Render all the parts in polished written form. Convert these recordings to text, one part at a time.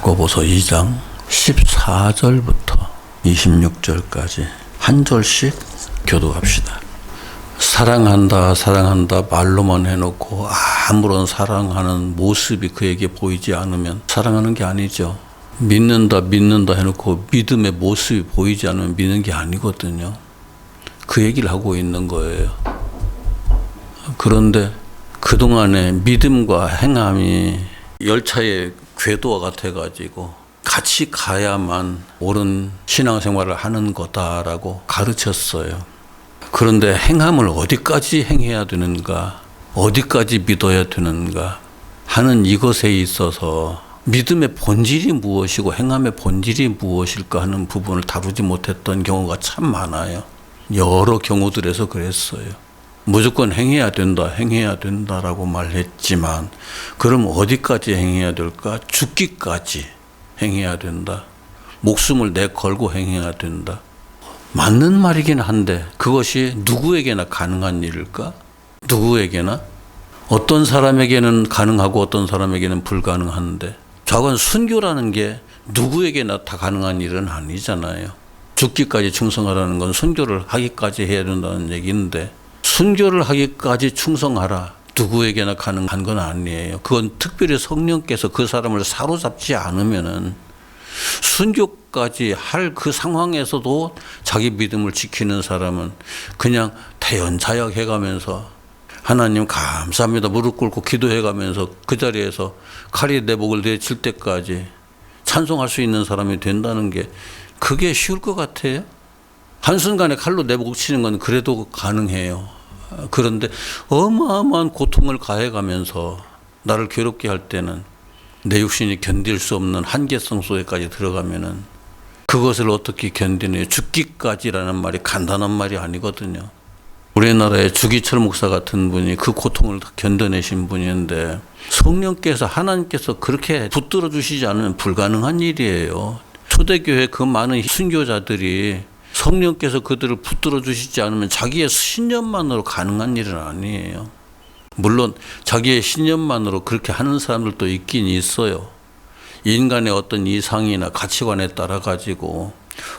야고보서 2장 14절부터 26절까지 한 절씩 교독합시다. 사랑한다 사랑한다 말로만 해놓고 아무런 사랑하는 모습이 그에게 보이지 않으면 사랑하는 게 아니죠. 믿는다 믿는다 해놓고 믿음의 모습이 보이지 않으면 믿는 게 아니거든요. 그 얘기를 하고 있는 거예요. 그런데 그동안에 믿음과 행함이 열차의 궤도와 같아가지고 같이 가야만 옳은 신앙생활을 하는 거다라고 가르쳤어요. 그런데 행함을 어디까지 행해야 되는가, 어디까지 믿어야 되는가 하는 이것에 있어서 믿음의 본질이 무엇이고 행함의 본질이 무엇일까 하는 부분을 다루지 못했던 경우가 참 많아요. 여러 경우들에서 그랬어요. 무조건 행해야 된다, 행해야 된다라고 말했지만 그럼 어디까지 행해야 될까? 죽기까지 행해야 된다. 목숨을 내걸고 행해야 된다. 맞는 말이긴 한데 그것이 누구에게나 가능한 일일까? 누구에게나? 어떤 사람에게는 가능하고 어떤 사람에게는 불가능한데 좌건 순교라는 게 누구에게나 다 가능한 일은 아니잖아요. 죽기까지 충성하라는 건 순교를 하기까지 해야 된다는 얘기인데 순교를 하기까지 충성하라. 누구에게나 가능한 건 아니에요. 그건 특별히 성령께서 그 사람을 사로잡지 않으면은 순교까지 할 그 상황에서도 자기 믿음을 지키는 사람은 그냥 대연자역 해가면서 하나님 감사합니다 무릎 꿇고 기도해가면서 그 자리에서 칼이 내 목을 내칠 때까지 찬송할 수 있는 사람이 된다는 게 그게 쉬울 것 같아요? 한순간에 칼로 내 목을 치는 건 그래도 가능해요. 그런데 어마어마한 고통을 가해가면서 나를 괴롭게 할 때는 내 육신이 견딜 수 없는 한계성 속에까지 들어가면은 그것을 어떻게 견디느냐. 죽기까지라는 말이 간단한 말이 아니거든요. 우리나라의 주기철 목사 같은 분이 그 고통을 견뎌내신 분인데 성령께서 하나님께서 그렇게 붙들어 주시지 않으면 불가능한 일이에요. 초대교회 그 많은 순교자들이 성령께서 그들을 붙들어 주시지 않으면 자기의 신념만으로 가능한 일은 아니에요. 물론 자기의 신념만으로 그렇게 하는 사람들도 있긴 있어요. 인간의 어떤 이상이나 가치관에 따라 가지고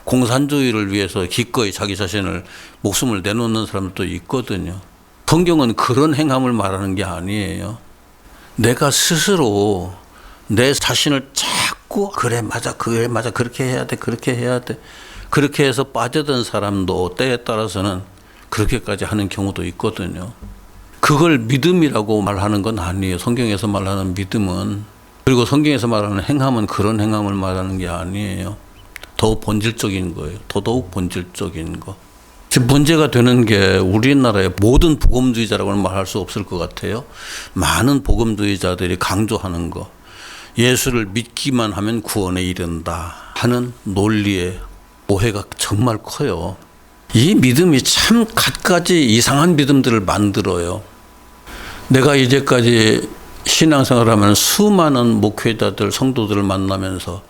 공산주의를 위해서 기꺼이 자기 자신을 목숨을 내놓는 사람들도 있거든요. 성경은 그런 행함을 말하는 게 아니에요. 내가 스스로 내 자신을 자꾸 그래 맞아 그렇게 해야 돼 그렇게 해야 돼 그렇게 해서 빠져든 사람도 때에 따라서는 그렇게까지 하는 경우도 있거든요. 그걸 믿음이라고 말하는 건 아니에요. 성경에서 말하는 믿음은, 그리고 성경에서 말하는 행함은 그런 행함을 말하는 게 아니에요. 더욱 본질적인 거예요. 더더욱 본질적인 거. 지금 문제가 되는 게 우리나라의 모든 복음주의자라고는 말할 수 없을 것 같아요. 많은 복음주의자들이 강조하는 거. 예수를 믿기만 하면 구원에 이른다 하는 논리에 오해가 정말 커요. 이 믿음이 참 갖가지 이상한 믿음들을 만들어요. 내가 이제까지 신앙생활하면 수많은 목회자들, 성도들을 만나면서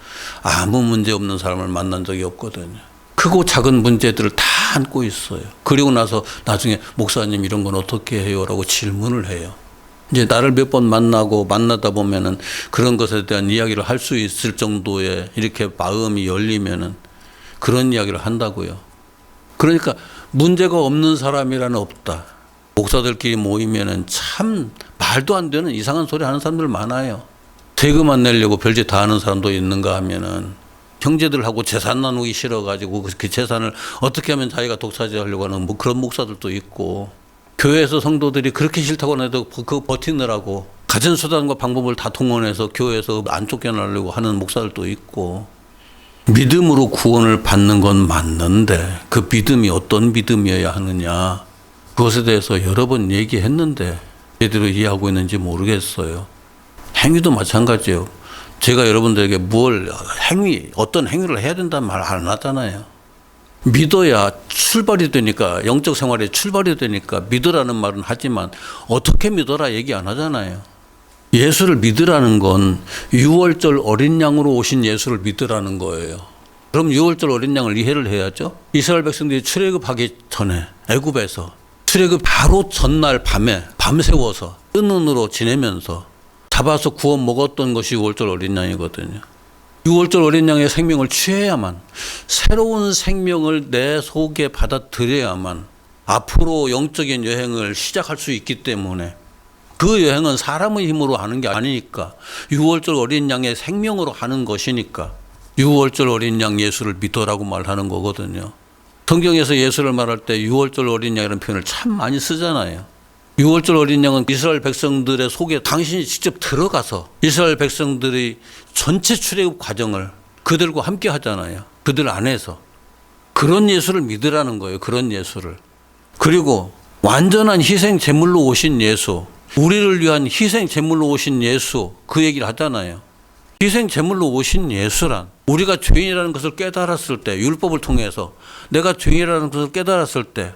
아무 문제 없는 사람을 만난 적이 없거든요. 크고 작은 문제들을 다 안고 있어요. 그리고 나서 나중에 목사님 이런 건 어떻게 해요? 라고 질문을 해요. 이제 나를 몇 번 만나다 보면은 그런 것에 대한 이야기를 할 수 있을 정도의 이렇게 마음이 열리면은 그런 이야기를 한다고요. 그러니까 문제가 없는 사람이라는 없다. 목사들끼리 모이면은 참 말도 안 되는 이상한 소리 하는 사람들 많아요. 세금 안 내려고 별짓 다 하는 사람도 있는가 하면은 형제들하고 재산 나누기 싫어가지고 그 재산을 어떻게 하면 자기가 독차지하려고 하는 뭐 그런 목사들도 있고, 교회에서 성도들이 그렇게 싫다고 해도 그거 버티느라고 가진 수단과 방법을 다 동원해서 교회에서 안 쫓겨나려고 하는 목사들도 있고. 믿음으로 구원을 받는 건 맞는데 그 믿음이 어떤 믿음이어야 하느냐, 그것에 대해서 여러 번 얘기했는데 제대로 이해하고 있는지 모르겠어요. 행위도 마찬가지예요. 제가 여러분들에게 어떤 행위를 해야 된다는 말 안 하잖아요. 믿어야 출발이 되니까, 영적 생활에 출발이 되니까 믿으라는 말은 하지만 어떻게 믿어라 얘기 안 하잖아요. 예수를 믿으라는 건 6월절 어린 양으로 오신 예수를 믿으라는 거예요. 그럼 6월절 어린 양을 이해를 해야죠. 이스라엘 백성들이 출애굽하기 전에 애굽에서 출애굽 바로 전날 밤에 밤새워서 뜬 눈으로 지내면서 잡아서 구워 먹었던 것이 6월절 어린 양이거든요. 6월절 어린 양의 생명을 취해야만, 새로운 생명을 내 속에 받아들여야만 앞으로 영적인 여행을 시작할 수 있기 때문에, 그 여행은 사람의 힘으로 하는 게 아니니까 6월절 어린 양의 생명으로 하는 것이니까 6월절 어린 양 예수를 믿어라고 말하는 거거든요. 성경에서 예수를 말할 때 6월절 어린 양이라는 표현을 참 많이 쓰잖아요. 6월절 어린 양은 이스라엘 백성들의 속에 당신이 직접 들어가서 이스라엘 백성들의 전체 출애굽 과정을 그들과 함께 하잖아요. 그들 안에서. 그런 예수를 믿으라는 거예요. 그런 예수를. 그리고 완전한 희생 제물로 오신 예수, 우리를 위한 희생 제물로 오신 예수, 그 얘기를 하잖아요. 희생 제물로 오신 예수란, 우리가 죄인이라는 것을 깨달았을 때, 율법을 통해서 내가 죄인이라는 것을 깨달았을 때,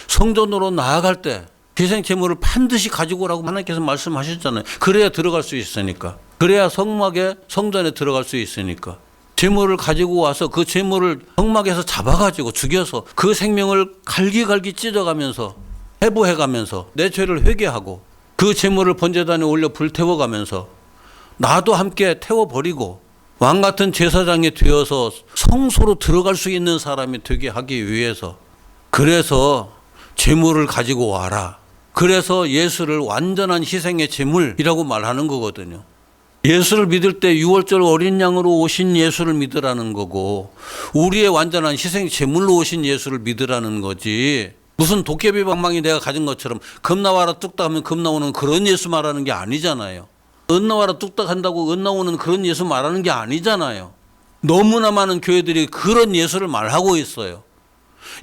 성전으로 나아갈 때 희생 제물을 반드시 가지고 오라고 하나님께서 말씀하셨잖아요. 그래야 들어갈 수 있으니까. 그래야 성전에 들어갈 수 있으니까. 제물을 가지고 와서 그 제물을 성막에서 잡아가지고 죽여서 그 생명을 갈기갈기 찢어가면서 해부해가면서 내 죄를 회개하고 그 제물을 번제단에 올려 불태워가면서 나도 함께 태워버리고 왕 같은 제사장이 되어서 성소로 들어갈 수 있는 사람이 되게 하기 위해서, 그래서 제물을 가지고 와라. 그래서 예수를 완전한 희생의 제물이라고 말하는 거거든요. 예수를 믿을 때 6월절 어린 양으로 오신 예수를 믿으라는 거고, 우리의 완전한 희생 제물로 오신 예수를 믿으라는 거지, 무슨 도깨비 방망이 내가 가진 것처럼 겁 나와라 뚝딱 하면 겁 나오는 그런 예수 말하는 게 아니잖아요. 은 나와라 뚝딱 한다고 은 나오는 그런 예수 말하는 게 아니잖아요. 너무나 많은 교회들이 그런 예수를 말하고 있어요.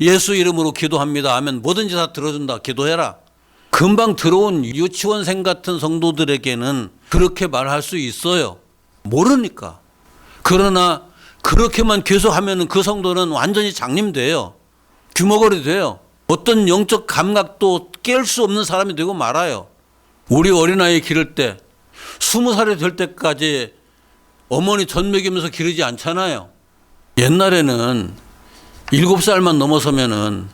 예수 이름으로 기도합니다 하면 뭐든지 다 들어준다, 기도해라. 금방 들어온 유치원생 같은 성도들에게는 그렇게 말할 수 있어요. 모르니까. 그러나 그렇게만 계속하면 그 성도는 완전히 장님돼요. 규모거리 돼요. 어떤 영적 감각도 깰 수 없는 사람이 되고 말아요. 우리 어린아이 기를 때 20살이 될 때까지 어머니 젖 먹이면서 기르지 않잖아요. 옛날에는 7살만 넘어서면은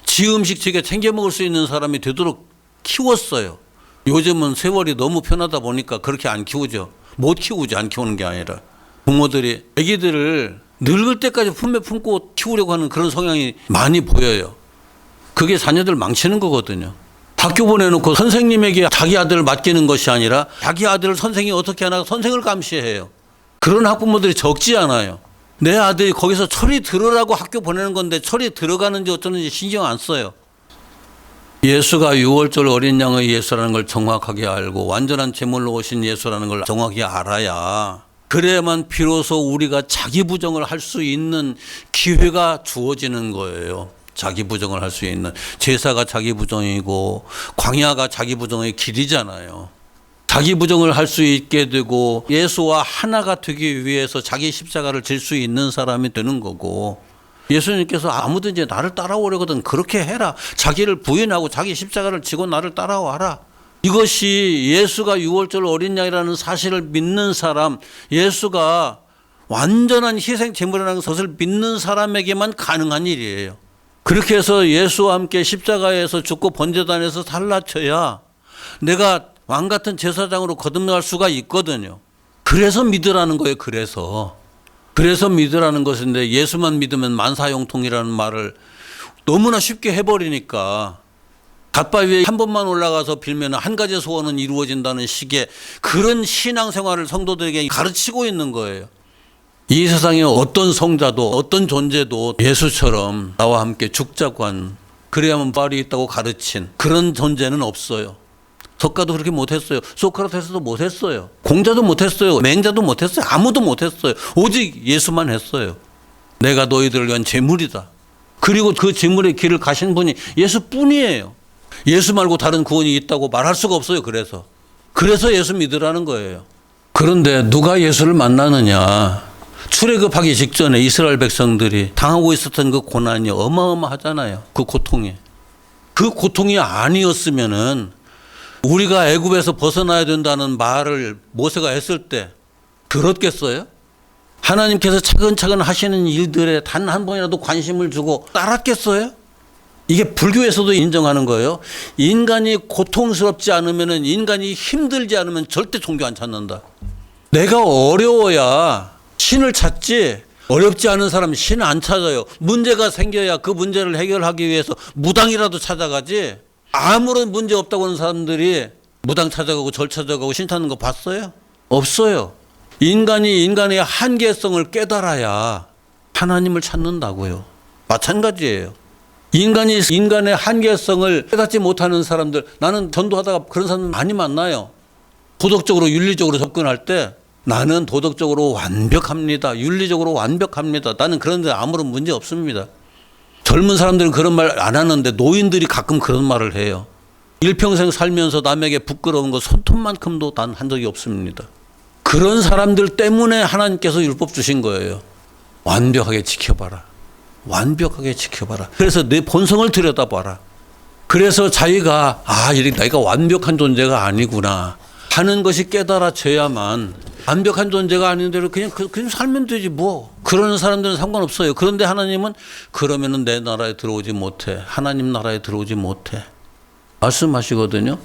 지 음식 지게 챙겨 먹을 수 있는 사람이 되도록 키웠어요. 요즘은 세월이 너무 편하다 보니까 그렇게 안 키우죠. 못 키우지, 안 키우는 게 아니라. 부모들이 아기들을 늙을 때까지 품에 품고 키우려고 하는 그런 성향이 많이 보여요. 그게 자녀들 망치는 거거든요. 학교 보내놓고 선생님에게 자기 아들을 맡기는 것이 아니라 자기 아들을 선생이 어떻게 하나 선생을 감시해요. 그런 학부모들이 적지 않아요. 내 아들이 거기서 철이 들으라고 학교 보내는 건데 철이 들어가는지 어쩌는지 신경 안 써요. 예수가 6월절 어린 양의 예수라는 걸 정확하게 알고 완전한 제물로 오신 예수라는 걸 정확히 알아야, 그래야만 비로소 우리가 자기 부정을 할 수 있는 기회가 주어지는 거예요. 자기 부정을 할 수 있는. 제사가 자기 부정이고 광야가 자기 부정의 길이잖아요. 자기 부정을 할 수 있게 되고 예수와 하나가 되기 위해서 자기 십자가를 질 수 있는 사람이 되는 거고, 예수님께서 아무든지 나를 따라오려거든 그렇게 해라. 자기를 부인하고 자기 십자가를 지고 나를 따라와라. 이것이 예수가 6월절 어린 양이라는 사실을 믿는 사람, 예수가 완전한 희생 제물이라는 것을 믿는 사람에게만 가능한 일이에요. 그렇게 해서 예수와 함께 십자가에서 죽고 번제단에서 살라쳐야 내가 왕 같은 제사장으로 거듭날 수가 있거든요. 그래서 믿으라는 거예요. 그래서 믿으라는 것인데, 예수만 믿으면 만사형통이라는 말을 너무나 쉽게 해버리니까 갓바 위에 한 번만 올라가서 빌면 한 가지 소원은 이루어진다는 식의 그런 신앙생활을 성도들에게 가르치고 있는 거예요. 이 세상에 어떤 성자도 어떤 존재도 예수처럼 나와 함께 죽자고 한, 그래야만 부활이 있다고 가르친 그런 존재는 없어요. 석가도 그렇게 못했어요. 소크라테스도 못했어요. 공자도 못했어요. 맹자도 못했어요. 아무도 못했어요. 오직 예수만 했어요. 내가 너희들을 위한 제물이다. 그리고 그 제물의 길을 가신 분이 예수뿐이에요. 예수 말고 다른 구원이 있다고 말할 수가 없어요. 그래서 예수 믿으라는 거예요. 그런데 누가 예수를 만나느냐. 출애굽하기 직전에 이스라엘 백성들이 당하고 있었던 그 고난이 어마어마하잖아요. 그 고통이. 그 고통이 아니었으면은 우리가 애굽에서 벗어나야 된다는 말을 모세가 했을 때 들었겠어요? 하나님께서 차근차근 하시는 일들에 단 한 번이라도 관심을 주고 따랐겠어요? 이게 불교에서도 인정하는 거예요. 인간이 고통스럽지 않으면, 인간이 힘들지 않으면 절대 종교 안 찾는다. 내가 어려워야 신을 찾지 어렵지 않은 사람은 신 안 찾아요. 문제가 생겨야 그 문제를 해결하기 위해서 무당이라도 찾아가지. 아무런 문제 없다고 하는 사람들이 무당 찾아가고 절 찾아가고 신 찾는 거 봤어요? 없어요. 인간이 인간의 한계성을 깨달아야 하나님을 찾는다고요. 마찬가지예요. 인간이 인간의 한계성을 깨닫지 못하는 사람들, 나는 전도하다가 그런 사람 많이 만나요. 도덕적으로 윤리적으로 접근할 때 나는 도덕적으로 완벽합니다. 윤리적으로 완벽합니다. 나는 그런데 아무런 문제 없습니다. 젊은 사람들은 그런 말 안 하는데 노인들이 가끔 그런 말을 해요. 일평생 살면서 남에게 부끄러운 거 손톱만큼도 난 한 적이 없습니다. 그런 사람들 때문에 하나님께서 율법 주신 거예요. 완벽하게 지켜봐라. 완벽하게 지켜봐라. 그래서 내 본성을 들여다봐라. 그래서 자기가 이렇게 내가 완벽한 존재가 아니구나 하는 것이 깨달아져야만, 완벽한 존재가 아닌 대로 그냥 살면 되지 뭐. 그러는 사람들은 상관없어요. 그런데 하나님은 그러면은 내 나라에 들어오지 못해. 하나님 나라에 들어오지 못해. 말씀하시거든요.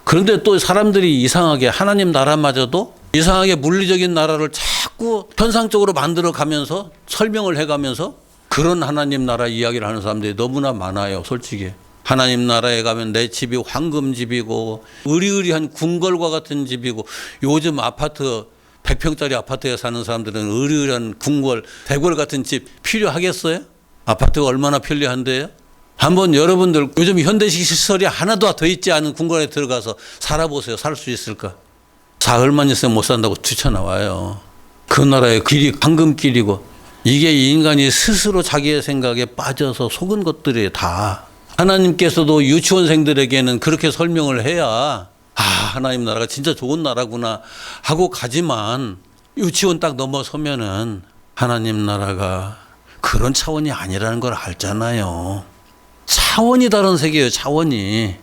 그런데 또 사람들이 이상하게 하나님 나라마저도 이상하게 물리적인 나라를 자꾸 편상적으로 만들어 가면서 설명을 해 가면서 그런 하나님 나라 이야기를 하는 사람들이 너무나 많아요. 솔직히. 하나님 나라에 가면 내 집이 황금집이고 으리으리한 궁궐과 같은 집이고, 요즘 아파트 100평짜리 아파트에 사는 사람들은 으리으리한 궁궐, 대궐 같은 집 필요하겠어요? 아파트가 얼마나 편리한데요? 한번 여러분들 요즘 현대식 시설이 하나도 더 있지 않은 궁궐에 들어가서 살아보세요. 살 수 있을까? 사흘만 있으면 못 산다고 뛰쳐나와요. 그 나라의 길이 황금길이고, 이게 인간이 스스로 자기의 생각에 빠져서 속은 것들이 다. 하나님께서도 유치원생들에게는 그렇게 설명을 해야 하나님 나라가 진짜 좋은 나라구나 하고 가지만, 유치원 딱 넘어서면은 하나님 나라가 그런 차원이 아니라는 걸 알잖아요. 차원이 다른 세계예요. 차원이.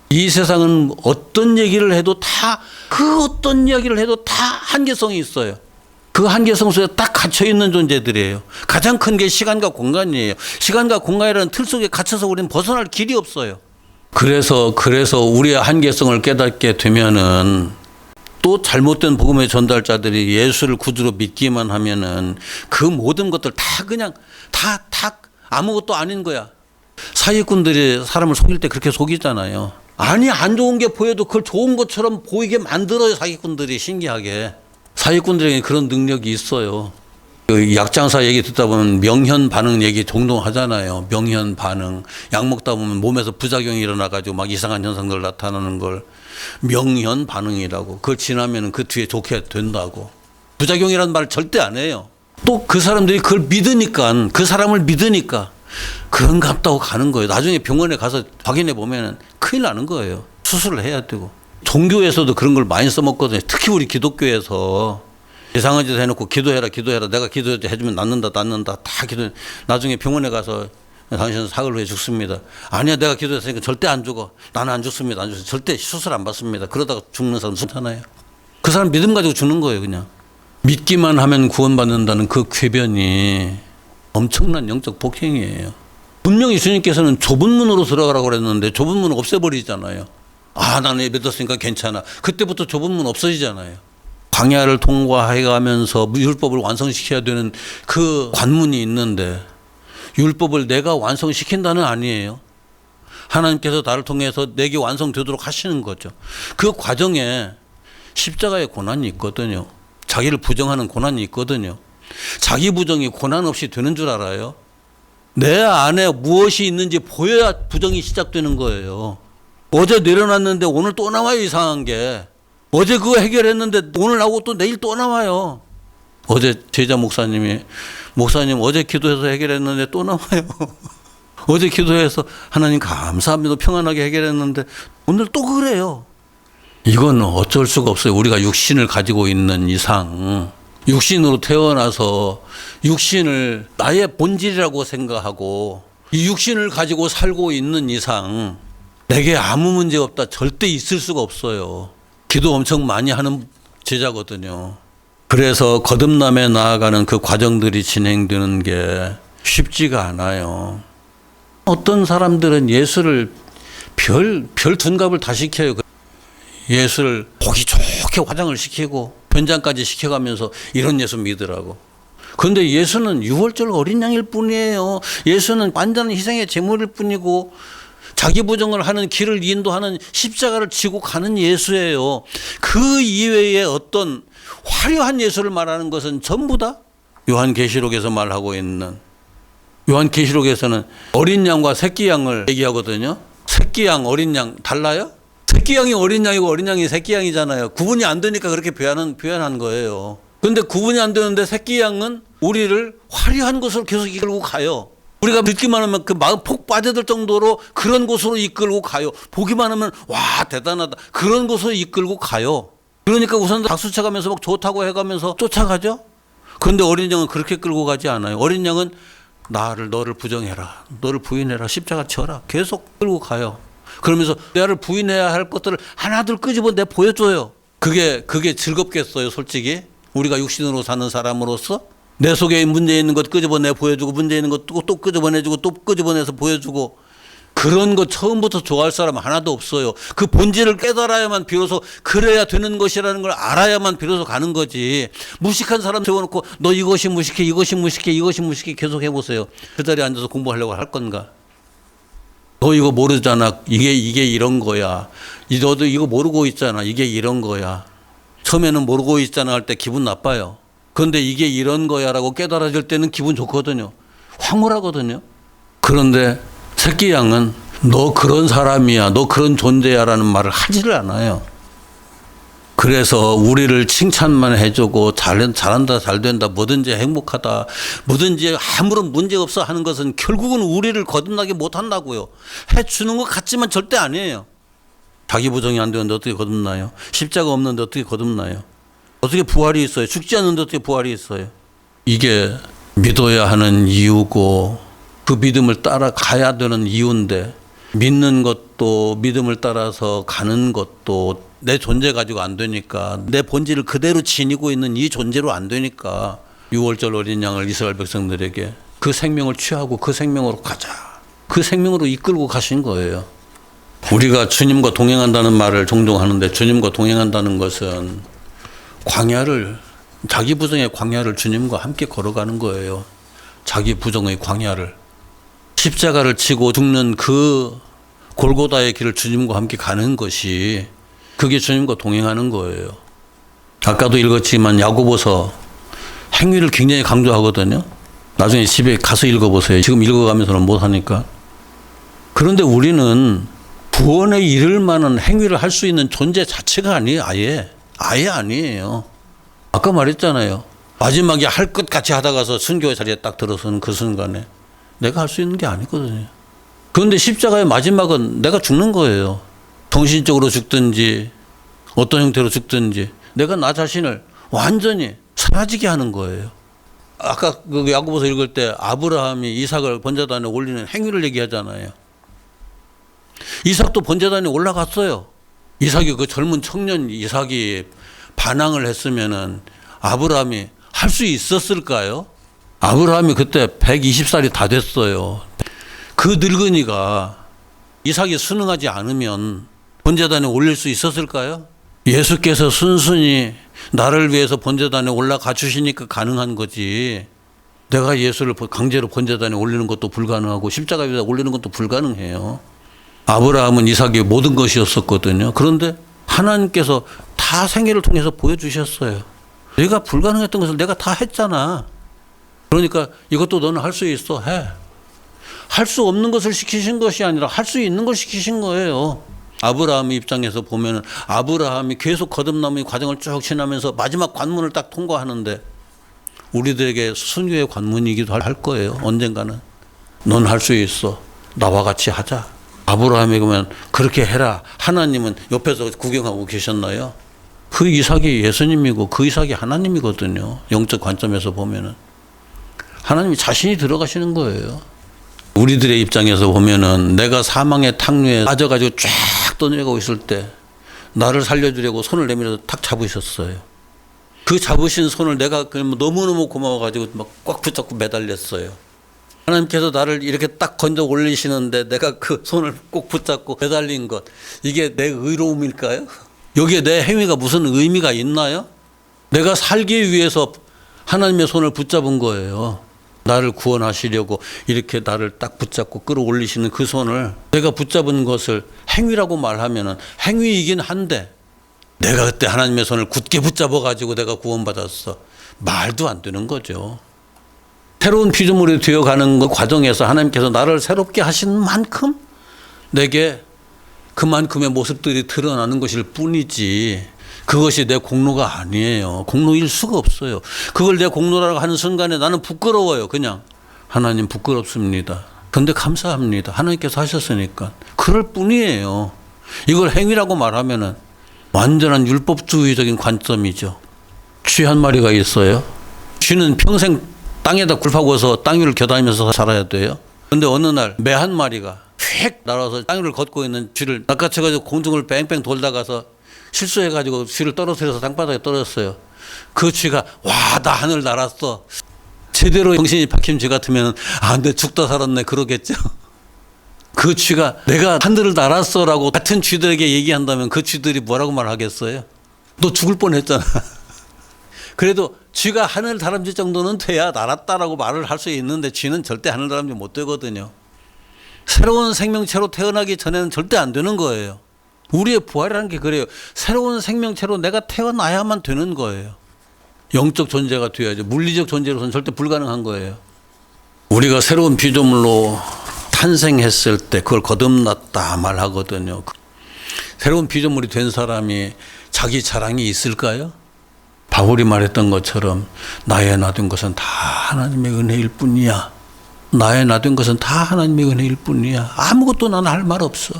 이 세상은 어떤 얘기를 해도 다, 그 어떤 이야기를 해도 다 한계성이 있어요. 그 한계성 속에 딱 갇혀있는 존재들이에요. 가장 큰 게 시간과 공간이에요. 시간과 공간이라는 틀 속에 갇혀서 우리는 벗어날 길이 없어요. 그래서 우리의 한계성을 깨닫게 되면은, 또 잘못된 복음의 전달자들이 예수를 구주로 믿기만 하면은 그 모든 것들 다 그냥 다 아무것도 아닌 거야. 사기꾼들이 사람을 속일 때 그렇게 속이잖아요. 아니, 안 좋은 게 보여도 그걸 좋은 것처럼 보이게 만들어요. 사기꾼들이. 신기하게. 사기꾼들에게 그런 능력이 있어요. 그 약장사 얘기 듣다 보면 명현 반응 얘기 종종 하잖아요. 명현 반응. 약 먹다 보면 몸에서 부작용이 일어나가지고 막 이상한 현상들 나타나는 걸 명현 반응이라고. 그걸 지나면 그 뒤에 좋게 된다고. 부작용이라는 말을 절대 안 해요. 또 그 사람들이 그걸 믿으니까, 그 사람을 믿으니까 그런가 보다고 가는 거예요. 나중에 병원에 가서 확인해 보면 큰일 나는 거예요. 수술을 해야 되고. 종교에서도 그런 걸 많이 써먹거든요. 특히 우리 기독교에서 이상한 짓 해놓고 기도해라. 내가 기도해주면 낫는다. 다 기도. 나중에 병원에 가서 당신은 사흘 후에 죽습니다. 아니야, 내가 기도했으니까 절대 안 죽어. 나는 안 죽습니다. 절대 수술 안 받습니다. 그러다가 죽는 사람 많잖아요. 그 사람 믿음 가지고 죽는 거예요. 그냥. 믿기만 하면 구원받는다는 그 궤변이 엄청난 영적 폭행이에요. 분명히 주님께서는 좁은 문으로 들어가라고 그랬는데 좁은 문을 없애버리잖아요. 나는 믿었으니까 괜찮아. 그때부터 좁은 문 없어지잖아요. 광야를 통과해가면서 율법을 완성시켜야 되는 그 관문이 있는데, 율법을 내가 완성시킨다는 아니에요. 하나님께서 나를 통해서 내게 완성되도록 하시는 거죠. 그 과정에 십자가의 고난이 있거든요. 자기를 부정하는 고난이 있거든요. 자기 부정이 고난 없이 되는 줄 알아요? 내 안에 무엇이 있는지 보여야 부정이 시작되는 거예요. 어제 내려놨는데 오늘 또 나와요. 이상한 게. 어제 그거 해결했는데 오늘 나오고 또 내일 또 나와요. 어제 제자 목사님 어제 기도해서 해결했는데 또 나와요. 어제 기도해서 하나님 감사합니다. 평안하게 해결했는데 오늘 또 그래요. 이건 어쩔 수가 없어요. 우리가 육신을 가지고 있는 이상, 육신으로 태어나서 육신을 나의 본질이라고 생각하고 이 육신을 가지고 살고 있는 이상 내게 아무 문제 없다 절대 있을 수가 없어요. 기도 엄청 많이 하는 제자거든요. 그래서 거듭남에 나아가는 그 과정들이 진행되는 게 쉽지가 않아요. 어떤 사람들은 예수를 별 둔갑을 다 시켜요. 예수를 보기 좋게 화장을 시키고 변장까지 시켜가면서 이런 예수 믿으라고. 그런데 예수는 유월절 어린 양일 뿐이에요. 예수는 완전한 희생의 제물일 뿐이고 자기 부정을 하는 길을 인도하는 십자가를 지고 가는 예수예요. 그 이외에 어떤 화려한 예수를 말하는 것은 전부 다 요한계시록에서 말하고 있는, 요한계시록에서는 어린 양과 새끼 양을 얘기하거든요. 새끼 양, 어린 양 달라요? 새끼 양이 어린 양이고 어린 양이 새끼 양이잖아요. 구분이 안 되니까 그렇게 표현한 거예요. 그런데 구분이 안 되는데 새끼 양은 우리를 화려한 곳으로 계속 이끌고 가요. 우리가 듣기만 하면 그 마음 폭 빠져들 정도로 그런 곳으로 이끌고 가요. 보기만 하면 와 대단하다 그런 곳으로 이끌고 가요. 그러니까 우선 박수 쳐가면서 막 좋다고 해가면서 쫓아가죠. 그런데 어린 양은 그렇게 끌고 가지 않아요. 어린 양은 너를 부정해라, 너를 부인해라, 십자가 쳐라 계속 끌고 가요. 그러면서 나를 부인해야 할 것들을 하나둘 끄집어내 보여줘요. 그게 즐겁겠어요 솔직히? 우리가 육신으로 사는 사람으로서 내 속에 문제 있는 것 끄집어내 보여주고 문제 있는 것 또 끄집어내주고 또 끄집어내서 보여주고 그런 거 처음부터 좋아할 사람 하나도 없어요. 그 본질을 깨달아야만 비로소 그래야 되는 것이라는 걸 알아야만 비로소 가는 거지. 무식한 사람 세워놓고 너 이것이 무식해 이것이 무식해 이것이 무식해 계속 해보세요. 그 자리에 앉아서 공부하려고 할 건가? 너 이거 모르잖아. 이게 이런 거야. 너도 이거 모르고 있잖아. 이게 이런 거야. 처음에는 모르고 있잖아 할 때 기분 나빠요. 그런데 이게 이런 거야라고 깨달아질 때는 기분 좋거든요. 황홀하거든요. 그런데 새끼 양은 너 그런 사람이야, 너 그런 존재야라는 말을 하지를 않아요. 그래서 우리를 칭찬만 해주고 잘한다, 잘된다, 뭐든지 행복하다, 뭐든지 아무런 문제 없어 하는 것은 결국은 우리를 거듭나게 못한다고요. 해주는 것 같지만 절대 아니에요. 자기 부정이 안 되는데 어떻게 거듭나요? 십자가 없는데 어떻게 거듭나요? 어떻게 부활이 있어요? 죽지 않는데 어떻게 부활이 있어요? 이게 믿어야 하는 이유고 그 믿음을 따라가야 되는 이유인데 믿는 것도 믿음을 따라서 가는 것도 내 존재 가지고 안 되니까 내 본질을 그대로 지니고 있는 이 존재로 안 되니까 유월절 어린 양을 이스라엘 백성들에게 그 생명을 취하고 그 생명으로 가자. 그 생명으로 이끌고 가신 거예요. 우리가 주님과 동행한다는 말을 종종 하는데 주님과 동행한다는 것은 광야를 자기 부정의 광야를 주님과 함께 걸어가는 거예요. 자기 부정의 광야를 십자가를 치고 죽는 그 골고다의 길을 주님과 함께 가는 것이 그게 주님과 동행하는 거예요. 아까도 읽었지만 야고보서 행위를 굉장히 강조하거든요. 나중에 집에 가서 읽어보세요. 지금 읽어가면서는 못하니까. 그런데 우리는 구원에 이를 만한 행위를 할 수 있는 존재 자체가 아니에요. 아예 아니에요. 아까 말했잖아요. 마지막에 할 것 같이 하다가서 순교의 자리에 딱 들어서는 그 순간에 내가 할 수 있는 게 아니거든요. 그런데 십자가의 마지막은 내가 죽는 거예요. 정신적으로 죽든지 어떤 형태로 죽든지 내가 나 자신을 완전히 사라지게 하는 거예요. 아까 그 야고보서 읽을 때 아브라함이 이삭을 번제단에 올리는 행위를 얘기하잖아요. 이삭도 번제단에 올라갔어요. 이삭이 그 젊은 청년 이삭이 반항을 했으면은 아브라함이 할 수 있었을까요? 아브라함이 그때 120살이 다 됐어요. 그 늙은이가 이삭이 순응하지 않으면 번제단에 올릴 수 있었을까요? 예수께서 순순히 나를 위해서 번제단에 올라가 주시니까 가능한 거지. 내가 예수를 강제로 번제단에 올리는 것도 불가능하고 십자가 위에 올리는 것도 불가능해요. 아브라함은 이삭의 모든 것이었었거든요. 그런데 하나님께서 다 생애를 통해서 보여주셨어요. 내가 불가능했던 것을 내가 다 했잖아. 그러니까 이것도 너는 할 수 있어. 해. 할 수 없는 것을 시키신 것이 아니라 할 수 있는 걸 시키신 거예요. 아브라함 입장에서 보면은 아브라함이 계속 거듭남의 과정을 쭉 지나면서 마지막 관문을 딱 통과하는데 우리들에게 순교의 관문이기도 할 거예요. 언젠가는. 넌 할 수 있어. 나와 같이 하자. 아브라함이 그러면 그렇게 해라. 하나님은 옆에서 구경하고 계셨나요? 그 이삭이 예수님이고 그 이삭이 하나님이거든요. 영적 관점에서 보면은. 하나님이 자신이 들어가시는 거예요. 우리들의 입장에서 보면은 내가 사망의 탕류에 빠져가지고 쫙 떠내려가고 있을 때 나를 살려주려고 손을 내밀어서 탁 잡으셨어요. 그 잡으신 손을 내가 너무너무 고마워가지고 막 꽉 붙잡고 매달렸어요. 하나님께서 나를 이렇게 딱 건져 올리시는데 내가 그 손을 꼭 붙잡고 매달린 것, 이게 내 의로움일까요? 여기에 내 행위가 무슨 의미가 있나요? 내가 살기 위해서 하나님의 손을 붙잡은 거예요. 나를 구원하시려고 이렇게 나를 딱 붙잡고 끌어올리시는 그 손을 내가 붙잡은 것을 행위라고 말하면은 행위이긴 한데, 내가 그때 하나님의 손을 굳게 붙잡아 가지고 내가 구원받았어, 말도 안 되는 거죠. 새로운 피조물이 되어가는 그 과정에서 하나님께서 나를 새롭게 하신 만큼 내게 그만큼의 모습들이 드러나는 것일 뿐이지, 그것이 내 공로가 아니에요. 공로일 수가 없어요. 그걸 내 공로라고 하는 순간에 나는 부끄러워요. 그냥 하나님 부끄럽습니다. 그런데 감사합니다. 하나님께서 하셨으니까. 그럴 뿐이에요. 이걸 행위라고 말하면은 완전한 율법주의적인 관점이죠. 쥐 한 마리가 있어요. 쥐는 평생 땅에다 굴 파고서 땅 위를 겨다니면서 살아야 돼요. 그런데 어느 날 매 한 마리가 휙 날아서 땅 위를 걷고 있는 쥐를 낚아채가지고 공중을 뺑뺑 돌다가서 실수해가지고 쥐를 떨어뜨려서 땅바닥에 떨어졌어요. 그 쥐가 와, 나 하늘 날았어. 제대로 정신이 박힌 쥐 같으면 아, 내 죽다 살았네 그러겠죠. 그 쥐가 내가 하늘을 날았어라고 같은 쥐들에게 얘기한다면 그 쥐들이 뭐라고 말하겠어요? 너 죽을 뻔했잖아. 그래도 쥐가 하늘 다람쥐 정도는 돼야 날았다라고 말을 할 수 있는데 쥐는 절대 하늘 다람쥐 못 되거든요. 새로운 생명체로 태어나기 전에는 절대 안 되는 거예요. 우리의 부활이라는 게 그래요. 새로운 생명체로 내가 태어나야만 되는 거예요. 영적 존재가 되어야죠. 물리적 존재로서는 절대 불가능한 거예요. 우리가 새로운 피조물로 탄생했을 때 그걸 거듭났다 말하거든요. 새로운 피조물이 된 사람이 자기 자랑이 있을까요? 바울이 말했던 것처럼 나의 나된 것은 다 하나님의 은혜일 뿐이야. 나의 나된 것은 다 하나님의 은혜일 뿐이야. 아무것도 나는 할 말 없어.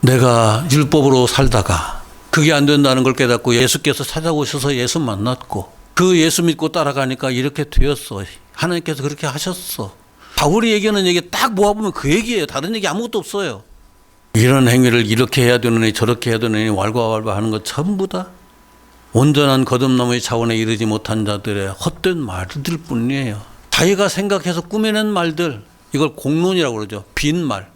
내가 율법으로 살다가 그게 안 된다는 걸 깨닫고 예수께서 찾아오셔서 예수 만났고 그 예수 믿고 따라가니까 이렇게 되었어. 하나님께서 그렇게 하셨어. 바울이 얘기하는 얘기 딱 모아보면 그 얘기예요. 다른 얘기 아무것도 없어요. 이런 행위를 이렇게 해야 되느니 저렇게 해야 되느니 왈가왈부 하는 것 전부 다 온전한 거듭남의 차원에 이르지 못한 자들의 헛된 말들 뿐이에요. 자기가 생각해서 꾸며낸 말들, 이걸 공론이라고 그러죠. 빈말.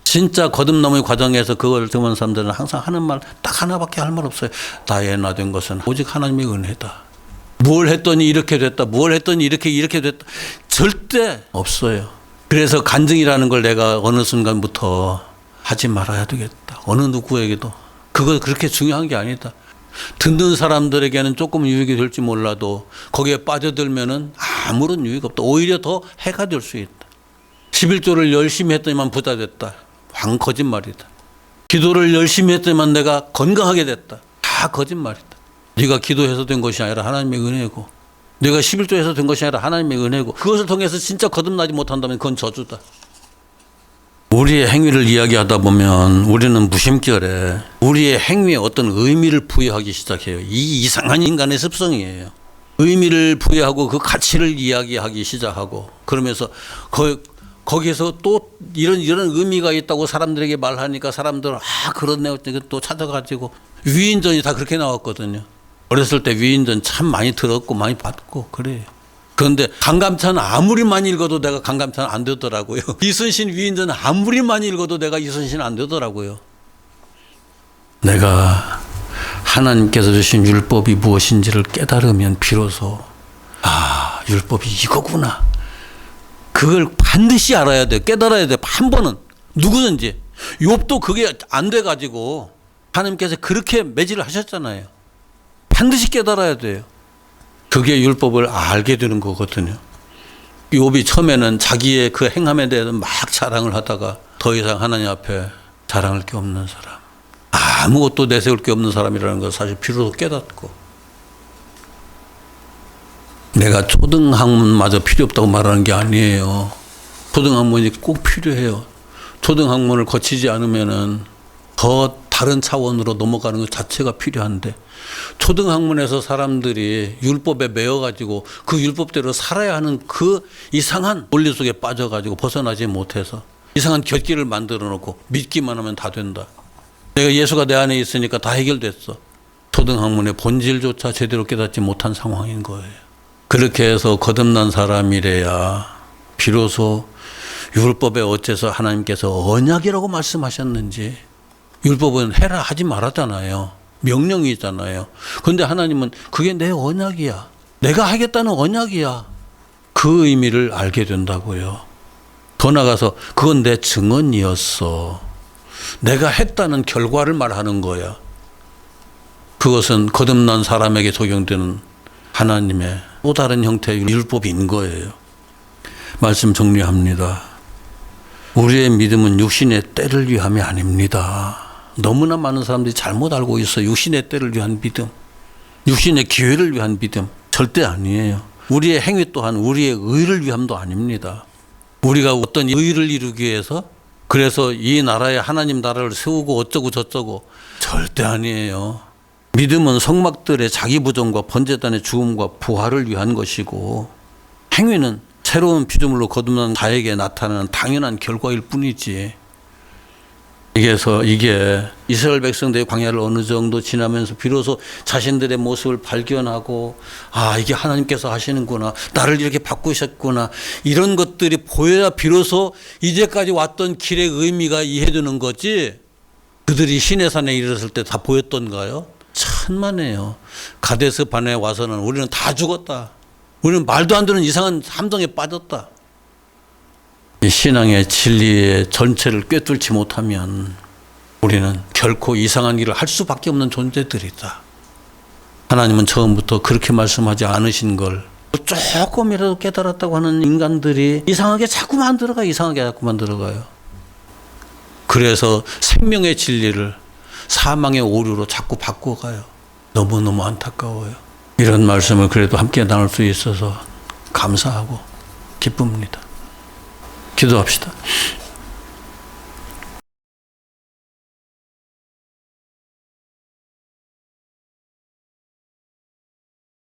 진짜 거듭남의 과정에서 그걸 듣는 사람들은 항상 하는 말 딱 하나밖에 할 말 없어요. 나의 나된 것은 오직 하나님의 은혜다. 뭘 했더니 이렇게 됐다. 뭘 했더니 이렇게 됐다. 절대 없어요. 그래서 간증이라는 걸 내가 어느 순간부터 하지 말아야 되겠다. 어느 누구에게도. 그거 그렇게 중요한 게 아니다. 듣는 사람들에게는 조금 유익이 될지 몰라도 거기에 빠져들면은 아무런 유익 없다. 오히려 더 해가 될 수 있다. 11조를 열심히 했더니만 부자 됐다. 거짓말이다. 기도를 열심히 했더니만 내가 건강하게 됐다. 다 거짓말이다. 네가 기도해서 된 것이 아니라 하나님의 은혜고, 네가 11조에서 된 것이 아니라 하나님의 은혜고, 그것을 통해서 진짜 거듭나지 못한다면 그건 저주다. 우리의 행위를 이야기하다 보면 우리는 무심결에 우리의 행위에 어떤 의미를 부여하기 시작해요. 이 이상한 인간의 습성이에요. 의미를 부여하고 그 가치를 이야기하기 시작하고, 그러면서 거기에서 또 이런 의미가 있다고 사람들에게 말하니까 사람들은 아 그렇네요 또 찾아가지고, 위인전이 다 그렇게 나왔거든요. 어렸을 때 위인전 참 많이 들었고 많이 봤고 그래요. 그런데 강감찬 아무리 많이 읽어도 내가 강감찬 안 되더라고요. 이순신 위인전 아무리 많이 읽어도 내가 이순신 안 되더라고요. 내가 하나님께서 주신 율법이 무엇인지를 깨달으면 비로소 아 율법이 이거구나. 그걸 반드시 알아야 돼. 깨달아야 돼. 한 번은 누구든지. 욥도 그게 안 돼가지고 하나님께서 그렇게 매질을 하셨잖아요. 반드시 깨달아야 돼요. 그게 율법을 알게 되는 거거든요. 욥이 처음에는 자기의 그 행함에 대해서 막 자랑을 하다가 더 이상 하나님 앞에 자랑할 게 없는 사람, 아무것도 내세울 게 없는 사람이라는 걸 사실 비로소 깨닫고, 내가 초등학문마저 필요 없다고 말하는 게 아니에요. 초등학문이 꼭 필요해요. 초등학문을 거치지 않으면은 더 다른 차원으로 넘어가는 것 자체가 필요한데, 초등학문에서 사람들이 율법에 매여가지고 그 율법대로 살아야 하는 그 이상한 논리 속에 빠져가지고 벗어나지 못해서 이상한 곁길을 만들어 놓고 믿기만 하면 다 된다. 내가 예수가 내 안에 있으니까 다 해결됐어. 초등학문의 본질조차 제대로 깨닫지 못한 상황인 거예요. 그렇게 해서 거듭난 사람이래야 비로소 율법에 어째서 하나님께서 언약이라고 말씀하셨는지, 율법은 해라 하지 말았잖아요. 명령이잖아요. 그런데 하나님은 그게 내 언약이야. 내가 하겠다는 언약이야. 그 의미를 알게 된다고요. 더 나아가서 그건 내 증언이었어. 내가 했다는 결과를 말하는 거야. 그것은 거듭난 사람에게 적용되는 하나님의 또 다른 형태의 율법인 거예요. 말씀 정리합니다. 우리의 믿음은 육신의 때를 위함이 아닙니다. 너무나 많은 사람들이 잘못 알고 있어. 육신의 때를 위한 믿음, 육신의 기회를 위한 믿음 절대 아니에요. 우리의 행위 또한 우리의 의를 위함도 아닙니다. 우리가 어떤 의를 이루기 위해서 그래서 이 나라에 하나님 나라를 세우고 어쩌고 저쩌고 절대 아니에요. 믿음은 성막들의 자기 부정과 번제단의 죽음과 부활을 위한 것이고, 행위는 새로운 피조물로 거듭난 자에게 나타나는 당연한 결과일 뿐이지. 그래서 이게 이스라엘 백성들의 광야를 어느 정도 지나면서 비로소 자신들의 모습을 발견하고, 아, 이게 하나님께서 하시는구나, 나를 이렇게 바꾸셨구나, 이런 것들이 보여야 비로소 이제까지 왔던 길의 의미가 이해되는 거지. 그들이 시내산에 이르렀을 때 다 보였던가요? 천만에요. 가데스 바네에 와서는 우리는 다 죽었다. 우리는 말도 안 되는 이상한 함정에 빠졌다. 이 신앙의 진리의 전체를 꿰뚫지 못하면 우리는 결코 이상한 일을 할 수밖에 없는 존재들이다. 하나님은 처음부터 그렇게 말씀하지 않으신 걸 조금이라도 깨달았다고 하는 인간들이 이상하게 자꾸만 들어가요. 그래서 생명의 진리를 사망의 오류로 자꾸 바꿔가요. 너무너무 안타까워요. 이런 말씀을 그래도 함께 나눌 수 있어서 감사하고 기쁩니다. 기도합시다.